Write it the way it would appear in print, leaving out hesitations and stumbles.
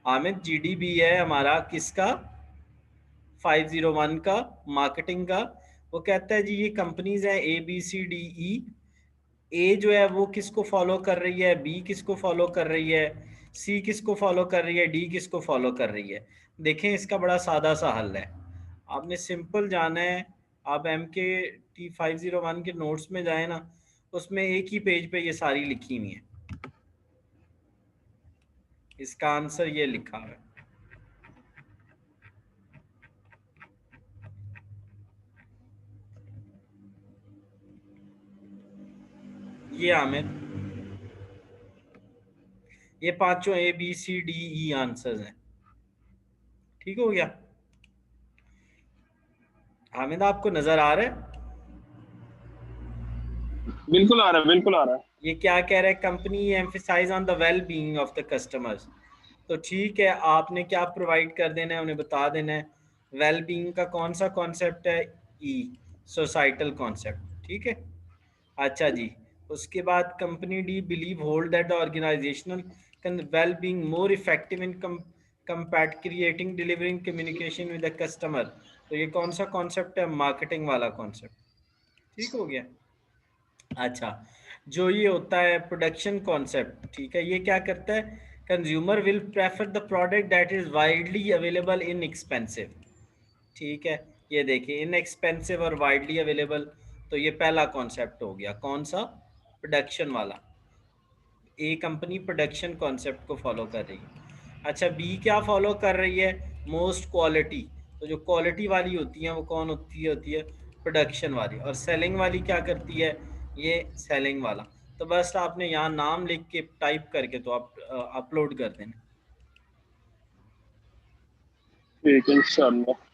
आमिद GDB है हमारा किसका, 501 का, मार्केटिंग का। वो कहता है जी ये कंपनीज हैं ABCDE। ए जो है वो किसको फॉलो कर रही है, बी किसको फॉलो कर रही है, सी किसको फॉलो कर रही है, डी किसको फॉलो कर रही है। देखें इसका बड़ा सादा सा हल है, आपने सिंपल जाना है। आप MKT501 के नोट्स में जाए ना, उसमें एक ही पेज पे ये सारी लिखी हुई है, इसका आंसर ये लिखा हुआ है। ये आमिर, ये पांचों ABCDE आंसर्स हैं। ठीक हो गया हामिद, आपको नजर आ रहा है? बिल्कुल आ रहा है, बिल्कुल आ रहा है। ये क्या कह रहा है, company emphasise on the well being of the customers. तो ठीक है, आपने क्या प्रोवाइड कर देना है, उन्हें बता देना है। वेल बीइंग का कौन सा कॉन्सेप्ट है, ई, सोसाइटल कॉन्सेप्ट। ठीक है, अच्छा जी। उसके बाद company the believe hold that the organizational well being more effective in compact creating delivering communication with the customer. तो ये कौन सा कॉन्सेप्ट है, मार्केटिंग वाला कॉन्सेप्ट। ठीक हो गया। अच्छा, जो ये होता है प्रोडक्शन कॉन्सेप्ट, ठीक है, ये क्या करता है, consumer will prefer the product that is widely available in expensive. ठीक है, ये देखिए इन एक्सपेंसिव और वाइडली अवेलेबल। तो ये पहला कॉन्सेप्ट हो गया, कौन सा, प्रोडक्शन वाला। ए कंपनी प्रोडक्शन कॉन्सेप्ट को फॉलो कर रही है। अच्छा, बी क्या फॉलो कर रही है, मोस्ट क्वालिटी। तो जो क्वालिटी वाली होती है वो कौन होती है प्रोडक्शन वाली। और सेलिंग वाली क्या करती है, ये सेलिंग वाला। तो बस आपने यहाँ नाम लिख के टाइप करके तो आप अपलोड कर देना। ठीक है इंशाल्लाह।